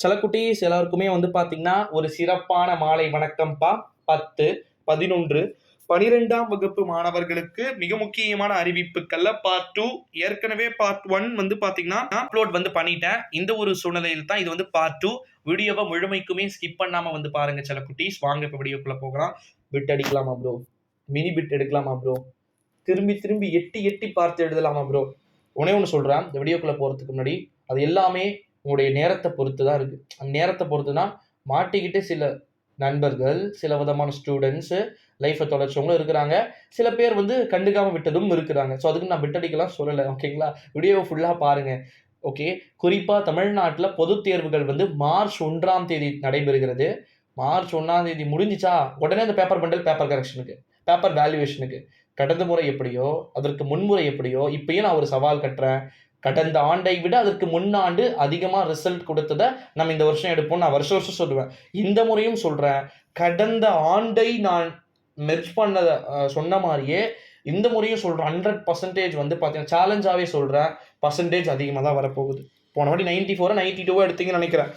செல்லக்குட்டீஸ் எல்லாருக்குமே வந்து பார்த்தீங்கன்னா ஒரு சிறப்பான மாலை வணக்கம்ப்பா. 10, 11, 12ஆம் வகுப்பு மாணவர்களுக்கு மிக முக்கியமான அறிவிப்புகள்ல பார்ட் 2 ஏற்கனவே பார்ட் 1 வந்து பார்த்தீங்கன்னா அப்லோட் வந்து பண்ணிட்டேன். இந்த ஒரு சூழ்நிலையில் தான் இது வந்து பார்ட் 2. வீடியோவை முழுமைக்குமே ஸ்கிப் பண்ணாம வந்து பாருங்க செல்லக்குட்டீஸ். வாங்க இப்போ வீடியோக்குள்ள போகலாம். பிட் அடிக்கலாமா ப்ரோ? மினி பிட் எடுக்கலாமா ப்ரோ? திரும்பி திரும்பி எட்டி எட்டி பார்த்து எழுதலாமா ப்ரோ? ஒன்னே ஒன்று சொல்கிறேன், இந்த வீடியோக்குள்ளே போகிறதுக்கு முன்னாடி அது எல்லாமே உங்களுடைய நேரத்தை பொறுத்து தான் இருக்குது. அந்த நேரத்தை பொறுத்து தான் மாட்டிக்கிட்டு சில நண்பர்கள், சில விதமான ஸ்டூடெண்ட்ஸு லைஃப்பை தொலைச்சவங்களும் இருக்கிறாங்க. சில பேர் வந்து கண்டுக்காமல் விட்டதும் இருக்கிறாங்க. ஸோ அதுக்கு நான் விட்டடிக்கலாம் சொல்லலை, ஓகேங்களா? வீடியோவை ஃபுல்லாக பாருங்கள். ஓகே, குறிப்பாக தமிழ்நாட்டில் பொதுத் தேர்வுகள் வந்து மார்ச் 1ஆம் தேதி நடைபெறுகிறது. மார்ச் 1ஆம் தேதி முடிஞ்சிச்சா உடனே அந்த பேப்பர் பண்டல் பேப்பர் கரெக்ஷனுக்கு, பேப்பர் வேல்யூவேஷனுக்கு. கடந்த முறை எப்படியோ, அதற்கு முன்முறை எப்படியோ, இப்பயும் நான் ஒரு சவால் கட்டுறேன். கடந்த ஆண்டை விட அதற்கு முன்னாண்டு அதிகமாக ரிசல்ட் கொடுத்ததை நம்ம இந்த வருஷம் எடுப்போம். நான் வருஷம் வருஷம் சொல்லுவேன். இந்த முறையும் சொல்கிறேன். கடந்த ஆண்டை நான் மெர்ஜ் பண்ணதை சொன்ன மாதிரியே இந்த முறையும் சொல்கிறேன். 100% வந்து பார்த்தீங்கன்னா சேலஞ்சாகவே சொல்கிறேன், பர்சன்டேஜ் அதிகமாக தான் வரப்போகுது. போன வாட்டி 94 92 எடுத்தீங்கன்னு நினைக்கிறேன்.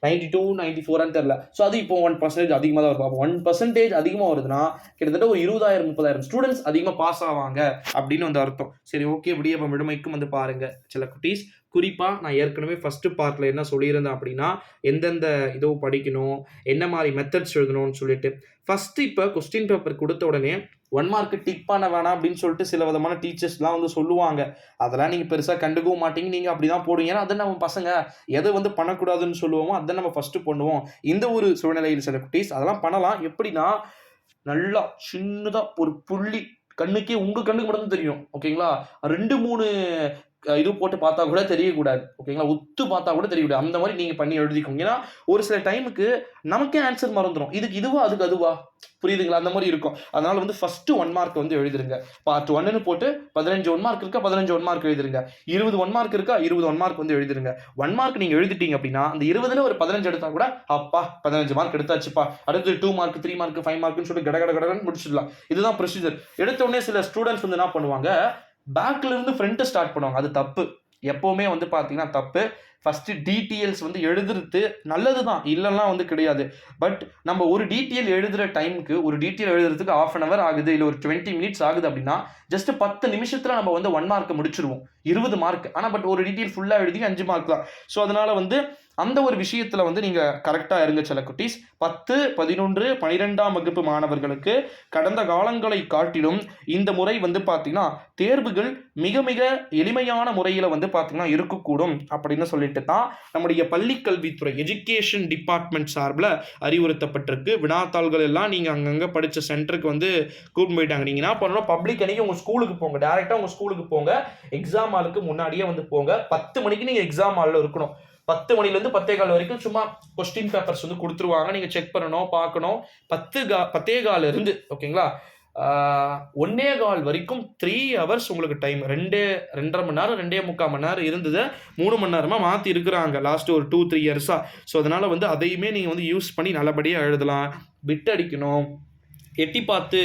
92 94 தெரில. ஸோ அது இப்போ 1% அதிகமாக தான் இருக்கும். அப்போ 1% அதிகமாக வருதுன்னா கிட்டத்தட்ட ஒரு 20,000 30,000 ஸ்டூடெண்ட்ஸ் அதிகமாக பாஸ் ஆவாங்க அப்படின்னு வந்து அர்த்தம். சரி, ஓகே, விடிய முழுமைக்கும் வந்து பாருங்க சில குட்டீஸ். குறிப்பாக நான் ஏற்கனவே ஃபஸ்ட்டு பார்ட்டில் என்ன சொல்லியிருந்தேன் அப்படின்னா, எந்தெந்த இதோ படிக்கணும், என்ன மாதிரி மெத்தட்ஸ் எழுதணும்னு சொல்லிட்டு. ஃபஸ்ட்டு இப்போ கொஸ்டின் பேப்பர் கொடுத்த உடனே 1 மார்க்கு டிக் பண்ண வேணாம் அப்படின்னு சொல்லிட்டு சில விதமான டீச்சர்ஸ்லாம் வந்து சொல்லுவாங்க. அதெல்லாம் நீங்கள் பெருசாக கண்டுக்கவும் மாட்டீங்க, நீங்கள் அப்படி தான் போடுவீங்க. ஏன்னா அதை நம்ம பசங்க எதை வந்து பண்ணக்கூடாதுன்னு சொல்லுவோமோ அதை நம்ம ஃபஸ்ட்டு பண்ணுவோம். இந்த ஒரு சூழ்நிலையில் சில குட்டீஸ் அதெல்லாம் பண்ணலாம். எப்படின்னா, நல்லா சின்னதாக ஒரு புள்ளி கண்ணுக்கே உங்கள் கண்ணுக்கு மட்டும் தெரியும், ஓகேங்களா? 2 3 இது போட்டு பார்த்தா கூட தெரியக்கூடாது, ஓகேங்களா? உத்து பார்த்தா கூட தெரியக்கூடாது. அந்த மாதிரி நீங்கள் பண்ணி எழுதிக்கோங்க. ஏன்னா ஒரு சில டைமுக்கு நமக்கே ஆன்சர் மறந்துடும். இதுக்கு இதுவா அதுக்கு அதுவா, புரியுதுங்களா? அந்த மாதிரி இருக்கும். அதனால வந்து ஃபர்ஸ்ட் 1 மார்க் வந்து எழுதிருங்க. பார்ட் 1ன்னு போட்டு 15 1 மார்க் இருக்கா, 15 1 மார்க் எழுதிருங்க. 20 1 மார்க் இருக்கா, 20 1 மார்க் வந்து எழுதிருங்க. 1 மார்க் நீங்க எழுதிட்டீங்க அப்படின்னா அந்த 20ல ஒரு 15 எடுத்தா கூட அப்பா 15 மார்க் எடுத்தாச்சுப்பா, அடுத்து 2 மார்க் 3 மார்க் 5 மார்க்னு சொல்லிட்டு கடகடன்னு முடிச்சிடலாம். இதுதான் ப்ரொசீஜர். எடுத்த உடனே சில ஸ்டூடெண்ட்ஸ் வந்து என்ன பண்ணுவாங்க, பேக்ல இருந்து ஃப்ரண்ட் ஸ்டார்ட் பண்ணுவாங்க. அது தப்பு. எப்பவுமே வந்து பார்த்தீங்கன்னா தப்பு. ஃபர்ஸ்ட் டீட்டெயில்ஸ் வந்து எழுதுறது நல்லது தான், இல்லைன்னா வந்து கிடையாது. பட் நம்ம ஒரு டீட்டெயில் எழுதுகிற டைமுக்கு, ஒரு டீட்டெயில் எழுதுறதுக்கு 1/2 hour ஆகுது, இல்லை ஒரு 20 minutes ஆகுது அப்படின்னா ஜஸ்ட் 10 நிமிஷத்தில் நம்ம வந்து 1 மார்க் முடிச்சிருவோம். 20 மார்க். ஆனால் பட் ஒரு டீட்டெயில் ஃபுல்லாக எழுதி 5 மார்க் தான். ஸோ அதனால வந்து அந்த ஒரு விஷயத்தில் வந்து நீங்கள் கரெக்டாக இருங்க சில குட்டீஸ். 10, 11, 12ஆம் வகுப்பு மாணவர்களுக்கு கடந்த காலங்களை காட்டிலும் இந்த முறை வந்து பார்த்தீங்கன்னா தேர்வுகள் மிக மிக எளிமையான முறையில் வந்து பார்த்தீங்கன்னா இருக்கக்கூடும் அப்படின்னு சொல்லிட்டு தான் நம்முடைய பள்ளிக்கல்வித்துறை எஜுகேஷன் டிபார்ட்மெண்ட் சார்பில் அறிவுறுத்தப்பட்டிருக்கு. வினாத்தாள்கள் எல்லாம் நீங்கள் அங்கங்கே படித்த சென்டருக்கு வந்து கூப்பிட்டு போயிட்டாங்க. நீங்கள் என்ன பண்ணணும், பப்ளிக் அன்னைக்கு உங்கள் ஸ்கூலுக்கு போங்க, டேரெக்டாக உங்கள் ஸ்கூலுக்கு போங்க. எக்ஸாம் ஹாலுக்கு முன்னாடியே வந்து போங்க. 10 மணிக்கு நீங்கள் எக்ஸாம் ஹாலில் இருக்கணும். 10 மணிலேருந்து 10:15 வரைக்கும் சும்மா கொஸ்டின் பேப்பர்ஸ் வந்து கொடுத்துருவாங்க. நீங்கள் செக் பண்ணணும், பார்க்கணும். 10:15 இருந்து, ஓகேங்களா, 1:15 வரைக்கும் 3 hours உங்களுக்கு டைம். 2.5 மணி நேரம் 2.25 மணி நேரம் இருந்தது 3 மணி நேரமாக மாற்றி இருக்கிறாங்க லாஸ்ட் ஒரு 2-3 இயர்ஸாக. ஸோ அதனால் வந்து அதையுமே நீங்கள் வந்து யூஸ் பண்ணி நல்லபடியாக எழுதலாம். பிட் அடிக்கணும், எட்டி பார்த்து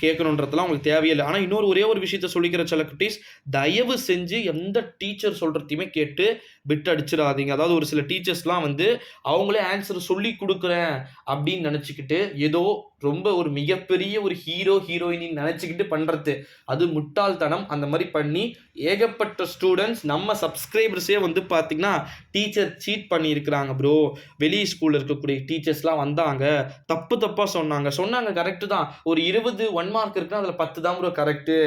கேட்கணுன்றதுலாம் உங்களுக்கு தேவையில்லை. ஆனால் இன்னொரு ஒரே ஒரு விஷயத்த சொல்லிக்கிற சில குட்டீஸ், தயவு செஞ்சு எந்த டீச்சர் சொல்கிறதையுமே கேட்டு பிட் அடிச்சிடாதீங்க. அதாவது ஒரு சில டீச்சர்ஸ்லாம் வந்து அவங்களே ஆன்சர் சொல்லி கொடுக்குறேன் அப்படின்னு நினச்சிக்கிட்டு ஏதோ ரொம்ப ஒரு மிகப்பெரிய ஒரு ஹீரோயினின்னு நினச்சிக்கிட்டு பண்ணுறது, அது முட்டாள்தனம். அந்த மாதிரி பண்ணி ஏகப்பட்ட ஸ்டூடெண்ட்ஸ் நம்ம சப்ஸ்கிரைபர்ஸே வந்து பார்த்திங்கன்னா டீச்சர் சீட் பண்ணியிருக்கிறாங்க ப்ரோ. வெளி ஸ்கூலில் இருக்கக்கூடிய டீச்சர்ஸ்லாம் வந்தாங்க, தப்பாக சொன்னாங்க கரெக்டு தான். ஒரு 20 1 மார்க் இருக்குன்னா அதில் 10 தான் ப்ரோ கரெக்டு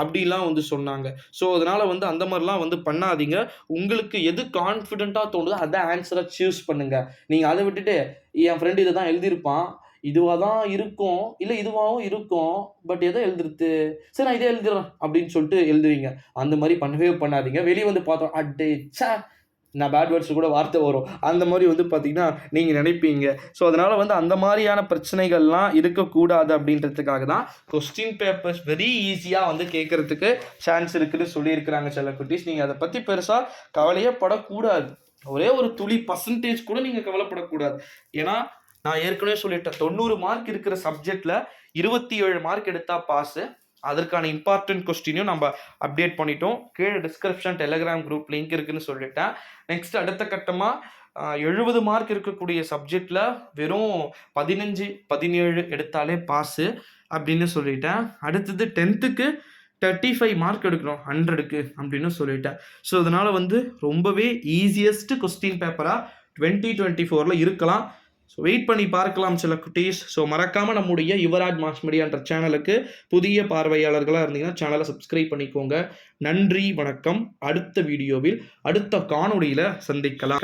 அப்படிலாம் வந்து சொன்னாங்க. ஸோ அதனால் வந்து அந்த மாதிரிலாம் வந்து பண்ணாதீங்க. உங்களுக்கு எது கான்ஃபிடென்ட்டாக தோணுதோ அதை ஆன்சரை சூஸ் பண்ணுங்கள். நீங்கள் அதை விட்டுட்டு என் ஃப்ரெண்டு இதை தான் எழுதியிருப்பான், இதுவாக தான் இருக்கும், இல்லை இதுவாகவும் இருக்கும், பட் எதை எழுதுறது, சரி நான் இதே எழுதுறேன் அப்படின்னு சொல்லிட்டு எழுதுவீங்க. அந்த மாதிரி பண்ணவே பண்ணாதீங்க. வெளியே வந்து பார்த்தோம் அட்டே சே, நான் பேட் வேர்ட்ஸ் கூட வார்த்தை வரும், அந்த மாதிரி வந்து பார்த்தீங்கன்னா நீங்கள் நினைப்பீங்க. ஸோ அதனால் வந்து அந்த மாதிரியான பிரச்சனைகள்லாம் இருக்கக்கூடாது அப்படின்றதுக்காக தான் கொஸ்டின் பேப்பர்ஸ் வெரி ஈஸியாக வந்து கேட்குறதுக்கு சான்ஸ் இருக்குதுன்னு சொல்லியிருக்கிறாங்க சில குட்டீஸ். நீங்கள் அதை பற்றி பெருசாக கவலையே படக்கூடாது. ஒரே ஒரு துளி பர்சன்டேஜ் கூட நீங்கள் கவலைப்படக்கூடாது. ஏன்னா நான் ஏற்கனவே சொல்லிட்டேன், 90 மார்க் இருக்கிற சப்ஜெக்டில் 27 மார்க் எடுத்தால் பாஸு. அதற்கான இம்பார்ட்டன்ட் கொஸ்டினையும் நம்ம அப்டேட் பண்ணிட்டோம். கீழே டிஸ்கிரிப்ஷன் டெலிகிராம் குரூப் லிங்க் இருக்குன்னு சொல்லிட்டேன். நெக்ஸ்ட் அடுத்த கட்டமாக 70 மார்க் இருக்கக்கூடிய சப்ஜெக்டில் வெறும் 15 17 எடுத்தாலே பாஸு அப்படின்னு சொல்லிட்டேன். அடுத்தது 10th 35 மார்க் எடுக்கணும் 100க்கு அப்படின்னு சொல்லிட்டேன். ஸோ அதனால் வந்து ரொம்பவே ஈஸியஸ்ட் கொஸ்டின் பேப்பராக 2024 இருக்கலாம். ஸோ வெயிட் பண்ணி பார்க்கலாம் சில குட்டீஸ். ஸோ மறக்காமல் நம்முடைய யுவராஜ் மாஸ் மீடியான்ற சேனலுக்கு புதிய பார்வையாளர்களாக இருந்தீங்கன்னா சேனலை சப்ஸ்கிரைப் பண்ணிக்கோங்க. நன்றி, வணக்கம். அடுத்த வீடியோவில் அடுத்த காணொளியில் சந்திக்கலாம்.